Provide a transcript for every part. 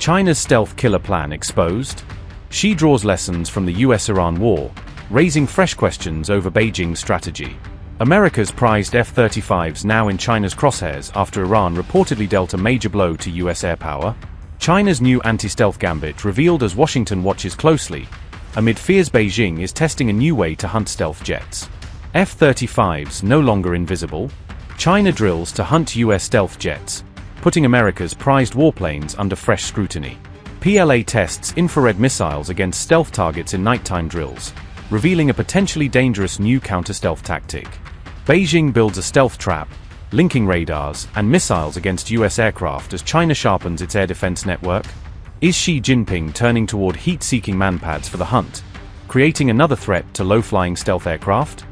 China's stealth killer plan exposed? Xi draws lessons from the US-Iran war, raising fresh questions over Beijing's strategy. America's prized F-35s now in China's crosshairs after Iran reportedly dealt a major blow to US air power. China's new anti-stealth gambit revealed as Washington watches closely, amid fears Beijing is testing a new way to hunt stealth jets. F-35s no longer invisible? China drills to hunt US stealth jets, putting America's prized warplanes under fresh scrutiny. PLA tests infrared missiles against stealth targets in nighttime drills, revealing a potentially dangerous new counter-stealth tactic. Beijing builds a stealth trap, linking radars and missiles against US aircraft as China sharpens its air defense network. Is Xi Jinping turning toward heat-seeking manpads for the hunt, creating another threat to low-flying stealth aircraft?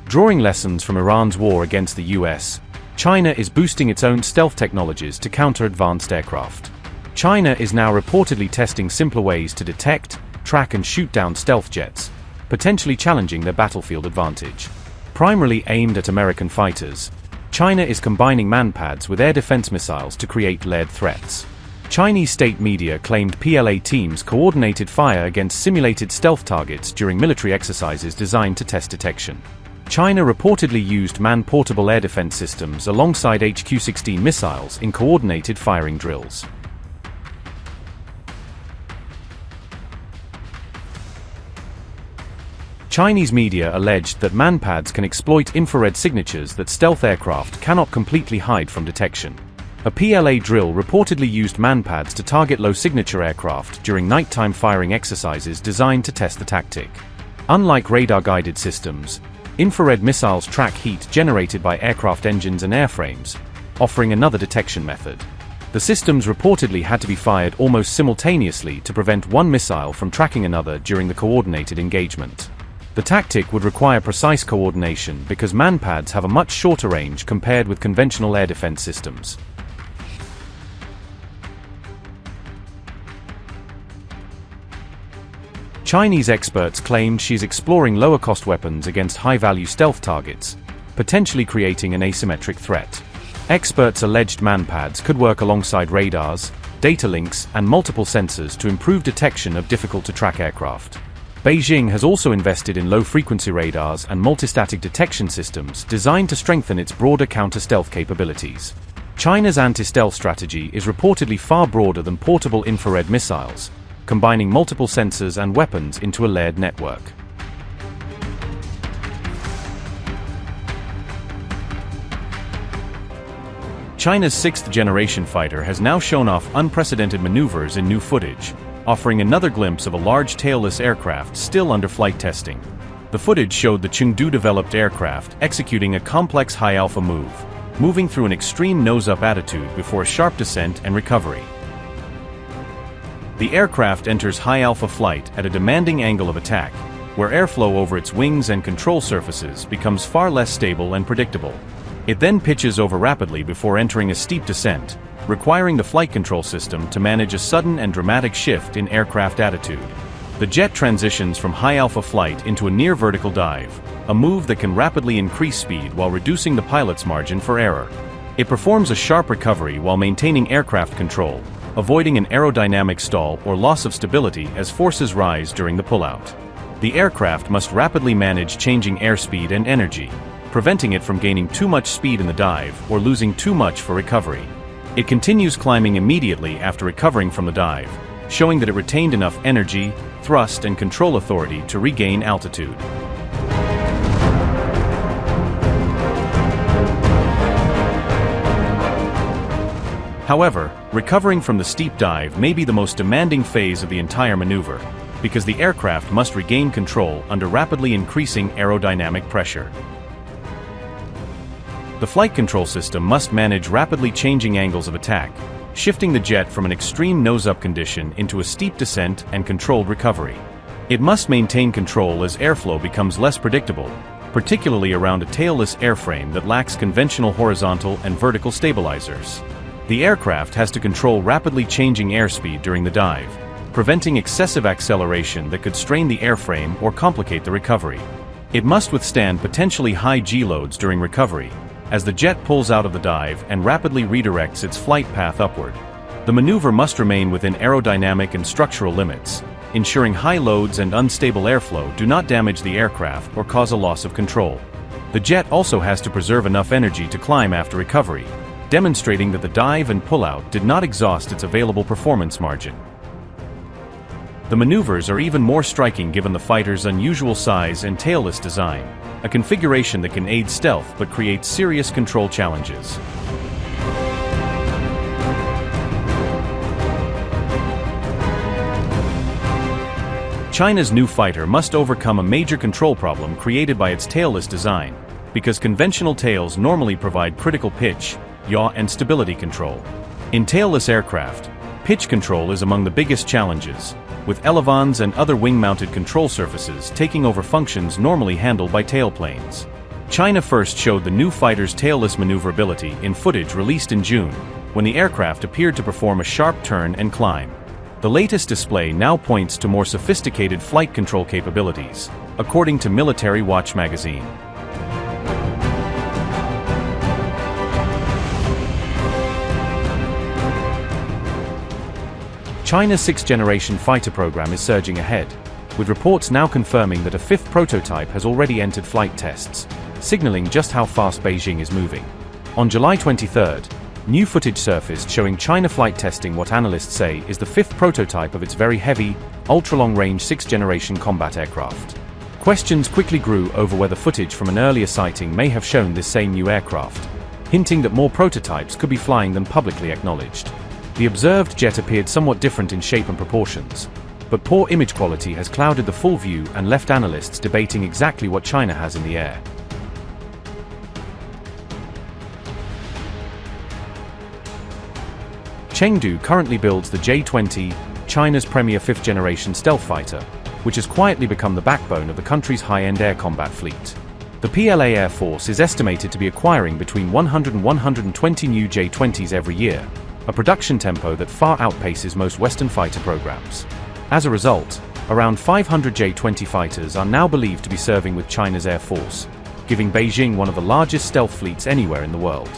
Drawing lessons from Iran's war against the US, China is boosting its own stealth technologies to counter advanced aircraft. China is now reportedly testing simpler ways to detect, track and shoot down stealth jets, potentially challenging their battlefield advantage. Primarily aimed at American fighters, China is combining manpads with air defense missiles to create layered threats. Chinese state media claimed PLA teams coordinated fire against simulated stealth targets during military exercises designed to test detection. China reportedly used man-portable air defense systems alongside HQ-16 missiles in coordinated firing drills. Chinese media alleged that manpads can exploit infrared signatures that stealth aircraft cannot completely hide from detection. A PLA drill reportedly used manpads to target low-signature aircraft during nighttime firing exercises designed to test the tactic. Unlike radar-guided systems, infrared missiles track heat generated by aircraft engines and airframes, offering another detection method. The systems reportedly had to be fired almost simultaneously to prevent one missile from tracking another during the coordinated engagement. The tactic would require precise coordination because manpads have a much shorter range compared with conventional air defense systems. Chinese experts claimed she's exploring lower-cost weapons against high-value stealth targets, potentially creating an asymmetric threat. Experts alleged manpads could work alongside radars, data links, and multiple sensors to improve detection of difficult-to-track aircraft. Beijing has also invested in low-frequency radars and multistatic detection systems designed to strengthen its broader counter-stealth capabilities. China's anti-stealth strategy is reportedly far broader than portable infrared missiles, combining multiple sensors and weapons into a layered network. China's sixth-generation fighter has now shown off unprecedented maneuvers in new footage, offering another glimpse of a large tailless aircraft still under flight testing. The footage showed the Chengdu-developed aircraft executing a complex high-alpha move, moving through an extreme nose-up attitude before a sharp descent and recovery. The aircraft enters high-alpha flight at a demanding angle of attack, where airflow over its wings and control surfaces becomes far less stable and predictable. It then pitches over rapidly before entering a steep descent, requiring the flight control system to manage a sudden and dramatic shift in aircraft attitude. The jet transitions from high-alpha flight into a near-vertical dive, a move that can rapidly increase speed while reducing the pilot's margin for error. It performs a sharp recovery while maintaining aircraft control, avoiding an aerodynamic stall or loss of stability as forces rise during the pullout. The aircraft must rapidly manage changing airspeed and energy, preventing it from gaining too much speed in the dive or losing too much for recovery. It continues climbing immediately after recovering from the dive, showing that it retained enough energy, thrust, and control authority to regain altitude. However, recovering from the steep dive may be the most demanding phase of the entire maneuver, because the aircraft must regain control under rapidly increasing aerodynamic pressure. The flight control system must manage rapidly changing angles of attack, shifting the jet from an extreme nose-up condition into a steep descent and controlled recovery. It must maintain control as airflow becomes less predictable, particularly around a tailless airframe that lacks conventional horizontal and vertical stabilizers. The aircraft has to control rapidly changing airspeed during the dive, preventing excessive acceleration that could strain the airframe or complicate the recovery. It must withstand potentially high G-loads during recovery, as the jet pulls out of the dive and rapidly redirects its flight path upward. The maneuver must remain within aerodynamic and structural limits, ensuring high loads and unstable airflow do not damage the aircraft or cause a loss of control. The jet also has to preserve enough energy to climb after recovery, demonstrating that the dive and pullout did not exhaust its available performance margin. The maneuvers are even more striking given the fighter's unusual size and tailless design, a configuration that can aid stealth but creates serious control challenges. China's new fighter must overcome a major control problem created by its tailless design, because conventional tails normally provide critical pitch, yaw, and stability control. In tailless aircraft, pitch control is among the biggest challenges, with elevons and other wing-mounted control surfaces taking over functions normally handled by tailplanes. China first showed the new fighter's tailless maneuverability in footage released in June, when the aircraft appeared to perform a sharp turn and climb. The latest display now points to more sophisticated flight control capabilities, according to Military Watch magazine. China's sixth-generation fighter program is surging ahead, with reports now confirming that a fifth prototype has already entered flight tests, signaling just how fast Beijing is moving. On July 23rd, new footage surfaced showing China flight testing what analysts say is the fifth prototype of its very heavy, ultra-long-range sixth-generation combat aircraft. Questions quickly grew over whether footage from an earlier sighting may have shown this same new aircraft, hinting that more prototypes could be flying than publicly acknowledged. The observed jet appeared somewhat different in shape and proportions, but poor image quality has clouded the full view and left analysts debating exactly what China has in the air. Chengdu currently builds the J-20, China's premier fifth-generation stealth fighter, which has quietly become the backbone of the country's high-end air combat fleet. The PLA Air Force is estimated to be acquiring between 100 and 120 new J-20s every year, a production tempo that far outpaces most Western fighter programs. As a result, around 500 J-20 fighters are now believed to be serving with China's Air Force, giving Beijing one of the largest stealth fleets anywhere in the world.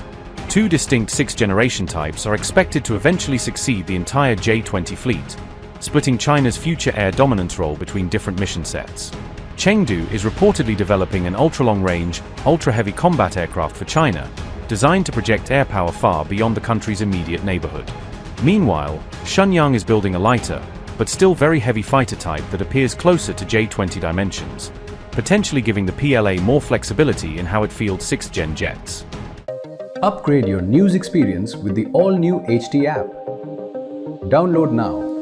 Two distinct sixth-generation types are expected to eventually succeed the entire J-20 fleet, splitting China's future air dominance role between different mission sets. Chengdu is reportedly developing an ultra-long-range, ultra-heavy combat aircraft for China, designed to project air power far beyond the country's immediate neighborhood. Meanwhile, Shenyang is building a lighter, but still very heavy fighter type that appears closer to J-20 dimensions, potentially giving the PLA more flexibility in how it fields sixth-gen jets. Upgrade your news experience with the all-new HT app. Download now.